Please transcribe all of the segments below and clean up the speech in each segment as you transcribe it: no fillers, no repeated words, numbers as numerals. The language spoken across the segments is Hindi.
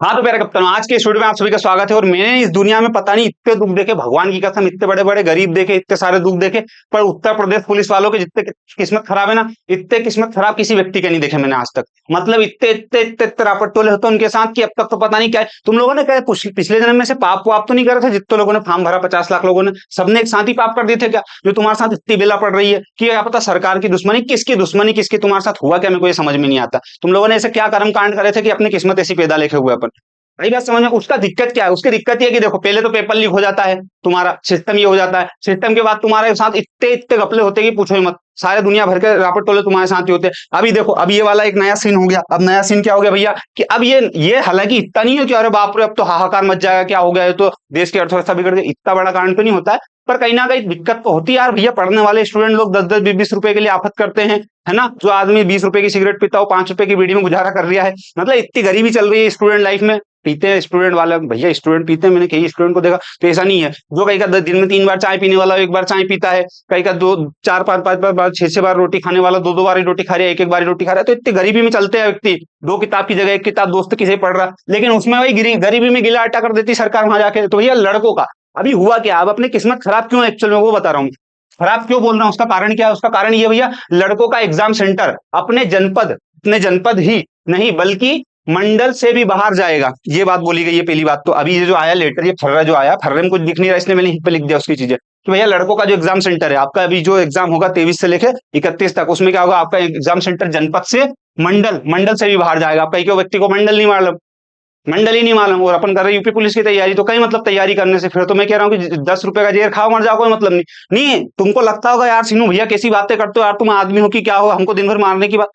हाँ तो मेरा कप्तान, आज के इस वीडियो में आप सभी का स्वागत है। और मैंने इस दुनिया में पता नहीं इतने दुख देखे, भगवान की कसम, इतने बड़े बड़े गरीब देखे, इतने सारे दुख देखे, पर उत्तर प्रदेश पुलिस वालों के जितने किस्मत खराब है ना, इतने किस्मत खराब किसी व्यक्ति के नहीं देखे मैंने आज तक। मतलब इतने इतने इतने इतने रापट टोले होते हैं उनके साथ कि अब तक तो पता नहीं क्या है। तुम लोगों ने क्या पिछले जन्म में से पाप वाप तो नहीं करे थे? जितने लोगों ने फॉर्म भरा, 50 लाख लोगों ने, सबने एक साथ ही पाप कर दिए थे क्या? जो तुम्हारे साथ इतनी बेला पड़ रही है कि क्या पता सरकार की दुश्मनी किसकी तुम्हारे साथ हुआ क्या, मेरे को ये समझ में नहीं आता। तुम लोगों ने ऐसे क्या कर्म कांड करे थे कि अपनी किस्मत ऐसी पैदा लेके हुए अपन। भाई बात समझ में, उसका दिक्कत क्या है? उसकी दिक्कत ये है कि देखो, पहले तो पेपर लीक हो जाता है, तुम्हारा सिस्टम ये हो जाता है, सिस्टम के बाद तुम्हारे साथ इतने इतने घपले होते हैं कि पूछो ही मत। सारे दुनिया भर के रापट टोले तुम्हारे साथ ही होते हैं। अभी देखो, अब ये वाला एक नया सीन हो गया। अब नया सीन क्या हो गया भैया, कि अब ये हालांकि इतना नहीं है कि अरे बाप रे अब तो हाहाकार मच जाएगा, क्या हो गया, ये तो देश की अर्थव्यवस्था बिगड़ गई, इतना बड़ा कांड तो नहीं होता है। पर कहीं ना कहीं दिक्कत तो होती है यार भैया। पढ़ने वाले स्टूडेंट लोग 10-10 20-20 रुपए के लिए आफत करते हैं, है ना। जो आदमी 20 रुपए की सिगरेट पीता हो, 5 रुपए की बीड़ी में गुजारा कर रहा है। मतलब इतनी गरीबी चल रही है स्टूडेंट लाइफ में। पीते हैं स्टूडेंट वाले भैया, स्टूडेंट पीते हैं, मैंने कई स्टूडेंट को देखा। तो ऐसा नहीं है जो कहीं का दिन में 3 बार चाय पीने वाला एक बार चाय पीता है, कहीं का 2 4 5 5 बार 6 6 बार रोटी खाने वाला 2 2 बार ही रोटी खा रहा है, एक एक बार ही रोटी खा रहा है। तो इतनी गरीबी में चलते हैं व्यक्ति। 2 किताब की जगह 1 किताब दोस्त की से पढ़ रहा, लेकिन उसमें वही गरीबी में गिला आटा कर देती सरकार वहां जाके। तो भैया लड़कों का अभी हुआ क्या, अब अपनी किस्मत खराब क्यों है एक्चुअल में वो बता रहा हूँ। खराब क्यों बोल रहा हूँ, उसका कारण क्या है? उसका कारण ये भैया, लड़कों का एग्जाम सेंटर अपने जनपद ही नहीं बल्कि मंडल से भी बाहर जाएगा, ये बात बोली गई है। पहली बात तो अभी ये जो आया लेटर, ये फर्रा जो आया, फर्रे में कुछ दिख नहीं रहा, इसलिए मैंने पे लिख दिया उसकी चीजें कि भैया लड़कों का जो एग्जाम सेंटर है आपका, अभी जो एग्जाम होगा 23 से लेकर 31 तक, उसमें क्या होगा, आपका एग्जाम सेंटर जनपद से मंडल से भी बाहर जाएगा। आप कई क्यों व्यक्ति को मंडल ही नहीं मालूम, और अपन कर रहे यूपी पुलिस की तैयारी, तो कहीं मतलब तैयारी करने से फिर तो मैं कह रहा हूँ कि 10 रुपए का जेर खाओ मर जाओ, कोई मतलब नहीं। नहीं तुमको लगता होगा यार सीनू भैया कैसी बातें करते हो यार, तुम आदमी हो कि क्या हो, हमको दिन भर मारने की बात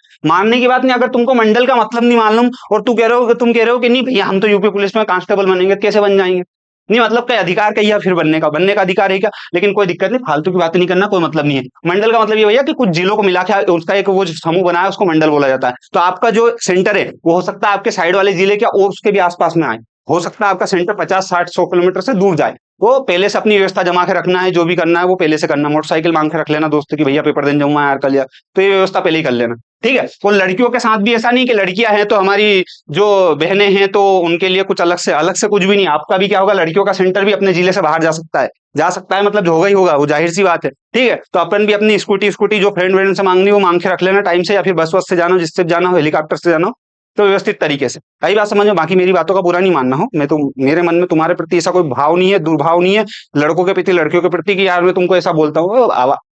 नहीं। अगर तुमको मंडल का मतलब नहीं मालूम और तुम कह रहे हो कि नहीं भैया हम तो यूपी पुलिस में कांस्टेबल बनेंगे, कैसे बन जाएंगे? नहीं मतलब क्या अधिकार क्या फिर बनने का अधिकार है क्या? लेकिन कोई दिक्कत नहीं, फालतू की बातें नहीं करना, कोई मतलब नहीं है। मंडल का मतलब ये भैया कि कुछ जिलों को मिला के उसका एक वो जो समूह बनाया उसको मंडल बोला जाता है। तो आपका जो सेंटर है वो हो सकता है आपके साइड वाले जिले के और उसके भी आसपास में आए। हो सकता है आपका सेंटर 50 60 100 किलोमीटर से दूर जाए। वो पहले से अपनी व्यवस्था जमा के रखना है, जो भी करना है वो पहले से करना। मोटरसाइकिल मांग के रख लेना दोस्त की, भैया पेपर देने जाऊंगा यार कल, यार तो ये व्यवस्था पहले ही कर लेना। ठीक है। वो लड़कियों के साथ भी ऐसा नहीं कि लड़कियां हैं तो हमारी जो बहनें हैं तो उनके लिए कुछ अलग से कुछ भी नहीं। आपका भी क्या होगा, लड़कियों का सेंटर भी अपने जिले से बाहर जा सकता है, मतलब जो होगा ही होगा, वो जाहिर सी बात है। ठीक है। तो अपन भी अपनी स्कूटी जो फ्रेंड से मांगनी वो मांग के रख लेना टाइम से, या फिर बस से जाना, जिससे जाना हो, हेलीकॉप्टर से जाना हो, तो व्यवस्थित तरीके से। कई बात समझ में, बाकी मेरी बातों का बुरा नहीं मानना हो। मैं तो, मेरे मन में तुम्हारे प्रति ऐसा कोई भाव नहीं है, दुर्भाव नहीं है, लड़कों के प्रति लड़कियों के प्रति कि यार मैं तुमको ऐसा बोलता हूँ।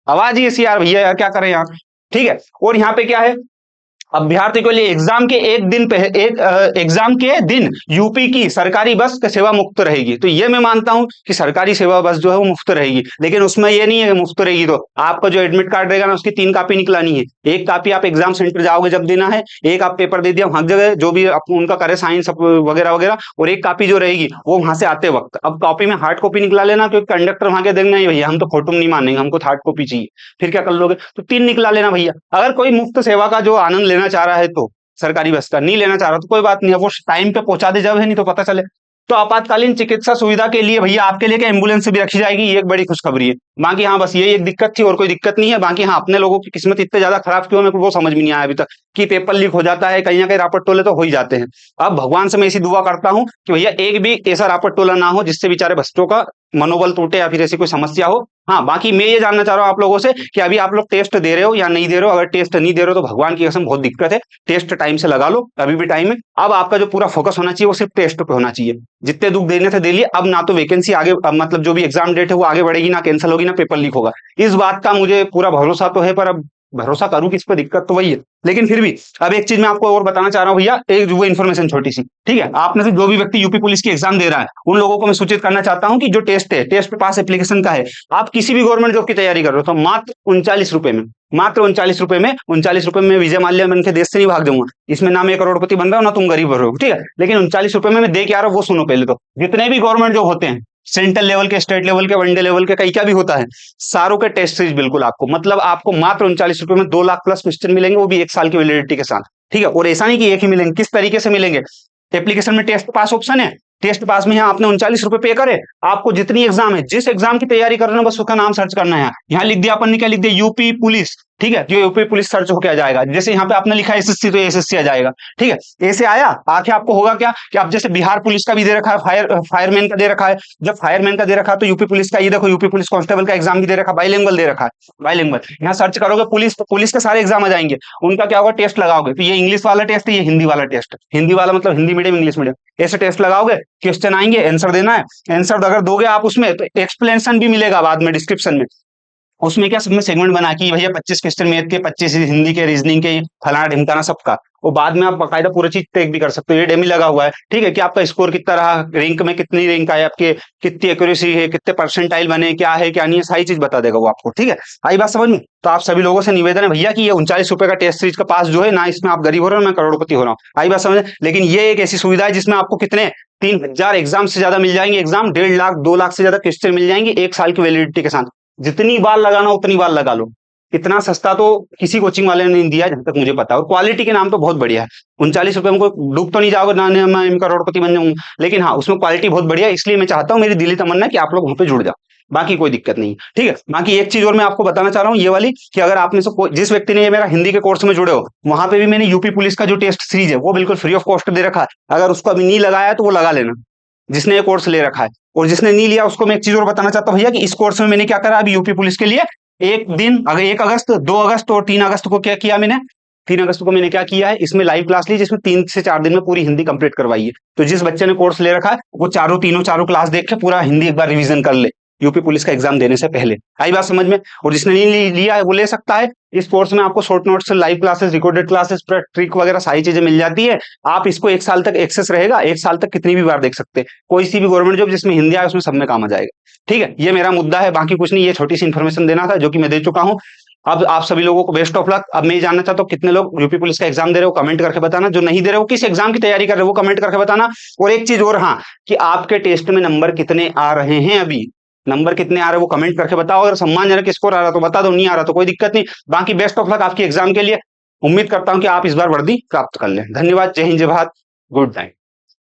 आवाज ही ऐसी यार भैया, यार क्या करें यार। ठीक है। और यहाँ पे क्या है, अभ्यर्थी के लिए एग्जाम के दिन यूपी की सरकारी बस की सेवा मुफ्त रहेगी। तो ये मैं मानता हूं कि सरकारी सेवा बस जो है वो मुफ्त रहेगी, लेकिन उसमें ये नहीं है कि मुफ्त रहेगी तो आपका जो एडमिट कार्ड रहेगा ना उसकी 3 कॉपी निकलानी है। एक कॉपी आप एग्जाम सेंटर जाओगे जब देना है, एक आप पेपर दे दिया वहां जगह जो भी उनका करे साइंस वगैरह वगैरह, और एक कॉपी जो रहेगी वो वहां से आते वक्त। अब कॉपी में हार्ड कॉपी निकला लेना, क्योंकि कंडक्टर वहां के देखना ही भैया हम तो फोटो नहीं मानेंगे, हमको हार्ड कॉपी चाहिए। फिर क्या कर लोगे, तो 3 निकला लेना भैया। अगर कोई मुफ्त सेवा का जो आनंद लेना चाह रहा है तो सरकारी बस का, नहीं लेना चाह रहा तो कोई बात नहीं है, वो टाइम पे पहुंचा दे जब है, नहीं तो पता चले। तो आपातकालीन चिकित्सा सुविधा के लिए भैया आपके लिए क्या एम्बुलेंस भी रखी जाएगी, ये एक बड़ी खुशखबरी है। बाकी हाँ बस ये एक दिक्कत थी और कोई दिक्कत नहीं है। बाकी हाँ, अपने लोगों की किस्मत इतने ज्यादा खराब क्यों, मेरे को वो समझ में नहीं आया अभी तक, कि पेपर लीक हो जाता है, कहीं ना कहीं रापट टोले तो हो ही जाते हैं। अब भगवान से मैं ऐसी दुआ करता हूँ कि भैया एक भी ऐसा रापट टोला ना हो जिससे बेचारे बच्चों का मनोबल टूटे या फिर ऐसी कोई समस्या हो। हाँ बाकी मैं ये जानना चाह रहा हूँ आप लोगों से कि अभी आप लोग टेस्ट दे रहे हो या नहीं दे रहे हो? अगर टेस्ट नहीं दे रहे हो तो भगवान की कसम बहुत दिक्कत है। टेस्ट टाइम से लगा लो, अभी भी टाइम है। अब आपका जो पूरा फोकस होना चाहिए वो सिर्फ टेस्ट पे होना चाहिए। जितने दुख देने थे दे लिए, अब ना तो वैकेंसी आगे, मतलब जो भी एग्जाम डेट है वो आगे बढ़ेगी, ना कैंसिल होगी, ना पेपर लीक होगा। इस बात का मुझे पूरा भरोसा तो है, पर अब भरोसा करूं किस पे, दिक्कत तो वही है। लेकिन फिर भी अब एक चीज मैं आपको और बताना चाह रहा हूँ भैया, एक वो इन्फॉर्मेशन छोटी सी। ठीक है। आप में से जो भी व्यक्ति यूपी पुलिस की एग्जाम दे रहा है उन लोगों को मैं सूचित करना चाहता हूँ कि जो टेस्ट है, टेस्ट पास एप्लीकेशन का है, आप किसी भी गवर्नमेंट जॉब की तैयारी कर रहे हो तो मात्र 39 रुपए में विजय माल्या बन के देश से नहीं भाग जाऊंगा। इसमें ना मैं करोड़पति बन रहा हूँ ना तुम गरीब बन रहे हो। ठीक है। लेकिन 39 रुपए में मैं दे के आ रहा हूँ, वो सुनो पहले तो। जितने भी गवर्नमेंट जॉब होते हैं, सेंट्रल लेवल के, स्टेट लेवल के, वनडे लेवल के, कहीं क्या भी होता है, सारों के टेस्ट सीरीज बिल्कुल आपको, मतलब आपको मात्र 39 रुपए में 2 लाख प्लस क्वेश्चन मिलेंगे, वो भी 1 साल की वैलिडिटी के साथ। ठीक है। और ऐसा नहीं कि एक ही मिलेंगे, किस तरीके से मिलेंगे, एप्लीकेशन में टेस्ट पास ऑप्शन है, टेस्ट पास में यहाँ आपने 39 रुपए पे करे, आपको जितनी एग्जाम है, जिस एग्जाम की तैयारी कर रहे हो बस उसका नाम सर्च करना है। यहाँ लिख दिया अपन ने, क्या लिख दिया, यूपी पुलिस, ठीक है, जो यूपी पुलिस सर्च होके आ जाएगा। जैसे यहाँ पे आपने लिखा है एसएससी, तो एसएससी आ जाएगा। ठीक है, ऐसे आया, आके आपको होगा क्या कि आप जैसे बिहार पुलिस का भी दे रखा है, फायरमैन का दे रखा है। जब फायरमैन का दे रखा है तो यूपी पुलिस का, ये देखो यूपी पुलिस कांस्टेबल का एग्जाम भी दे रखा है, बाइलिंगुअल दे रखा है, बाइलिंगुअल। यहाँ सर्च करोगे पुलिस, तो पुलिस के सारे एग्जाम आ जाएंगे। उनका क्या होगा, टेस्ट लगाओगे, तो ये इंग्लिश वाला टेस्ट है, ये हिंदी वाला टेस्ट। हिंदी वाला मतलब हिंदी मीडियम, इंग्लिश मीडियम, ऐसे टेस्ट लगाओगे, क्वेश्चन आएंगे, आंसर देना है। आंसर अगर दोगे आप उसमें, तो एक्सप्लेनेशन भी मिलेगा बाद में डिस्क्रिप्शन में। उसमें क्या, सब में सेगमेंट बना के भैया 25 क्वेश्चन मैथ के, 25 हिंदी के, रीजनिंग के, फलाना ढिमकाना सबका। वो बाद में आप बाकायदा पूरा चीज टेक भी कर सकते हो, ये डेमी लगा हुआ है। ठीक है, कि आपका स्कोर कितना रहा, रैंक में कितनी रैंक आए आपके, कितनी एक्यूरेसी है, कितने परसेंटाइल बने, क्या है क्या नहीं है, सारी चीज बता देगा वो आपको। ठीक है, आई बात समझ में? तो आप सभी लोगों से निवेदन है भैया कि ये 39 रुपए का टेस्ट सीरीज का पास जो है ना, इसमें आप गरीब हो रहे हो, मैं करोड़पति हो रहा हूँ। आई बात समझ? लेकिन ये एक ऐसी सुविधा है जिसमें आपको कितने 3000 एग्जाम से ज्यादा मिल जाएंगे, एग्जाम 1.5 लाख 2 लाख से ज्यादा क्वेश्चन मिल जाएंगे 1 साल की वैलिडिटी के साथ। जितनी बार लगाना उतनी बार लगा लो। इतना सस्ता तो किसी कोचिंग वाले ने नहीं दिया जहां तक मुझे पता है, और क्वालिटी के नाम तो बहुत बढ़िया है। 39 रुपए में कोई डूब तो नहीं जाओगे ना, मैं करोड़पति बन जाऊंगा, लेकिन हाँ उसमें क्वालिटी बहुत बढ़िया है। इसलिए मैं चाहता हूँ, मेरी दिली तमन्ना है कि आप लोग वहां पे जुड़ जाओ, बाकी कोई दिक्कत नहीं। ठीक है, बाकी एक चीज और मैं आपको बताना चाह रहा हूँ, ये वाली, कि अगर आप में से जिस व्यक्ति ने ये मेरा हिंदी के कोर्स में जुड़े हो, वहां पे भी मैंने यूपी पुलिस का जो टेस्ट सीरीज है वो बिल्कुल फ्री ऑफ कॉस्ट दे रखा है। अगर उसको अभी नहीं लगाया है तो वो लगा लेना, जिसने ये कोर्स ले रखा है। और जिसने नहीं लिया उसको मैं एक चीज और बताना चाहता हूँ भैया, कि इस कोर्स में मैंने क्या करा अभी यूपी पुलिस के लिए, एक दिन, अगर 1 अगस्त, 2 अगस्त और 3 अगस्त को क्या किया मैंने, 3 अगस्त को मैंने क्या किया है, इसमें लाइव क्लास ली, जिसमें 3 से 4 दिन में पूरी हिंदी कंप्लीट करवाई है। तो जिस बच्चे ने कोर्स ले रखा है वो चारों क्लास देख के पूरा हिंदी एक बार रिवीजन कर ले, यूपी पुलिस का एग्जाम देने से पहले। आई बात समझ में? और जिसने नहीं लिया है वो ले सकता है। इस कोर्स में आपको short notes, live classes, recorded classes, trick वगैरह सारी चीजें मिल जाती है। आप इसको 1 साल तक एक्सेस रहेगा, 1 साल तक कितनी भी बार देख सकते हैं। कोई सी भी गवर्नमेंट जॉब जिसमें हिंदी आए उसमें सब में काम आ जाएगा। ठीक है, ये मेरा मुद्दा है, बाकी कुछ नहीं, ये छोटी सी इन्फॉर्मेशन देना था जो कि मैं दे चुका हूँ। अब आप सभी लोगों को बेस्ट ऑफ लक। अब मैं ये जानना चाहता हूँ कितने लोग यूपी पुलिस का एग्जाम दे रहे हो, कमेंट करके बताना। जो नहीं दे रहे हो, किस एग्जाम की तैयारी कर रहे हो, वो कमेंट करके बताना। और एक चीज और, हाँ, कि आपके टेस्ट में नंबर कितने आ रहे हैं, अभी नंबर कितने आ रहे हैं वो कमेंट करके बताओ। अगर सम्मानजनक स्कोर आ रहा तो बता दो, नहीं आ रहा तो कोई दिक्कत नहीं। बाकी बेस्ट ऑफ लक आपकी एग्जाम के लिए। उम्मीद करता हूं कि आप इस बार वर्दी प्राप्त कर लें। धन्यवाद, जय हिंद, जय भारत, गुड नाइट।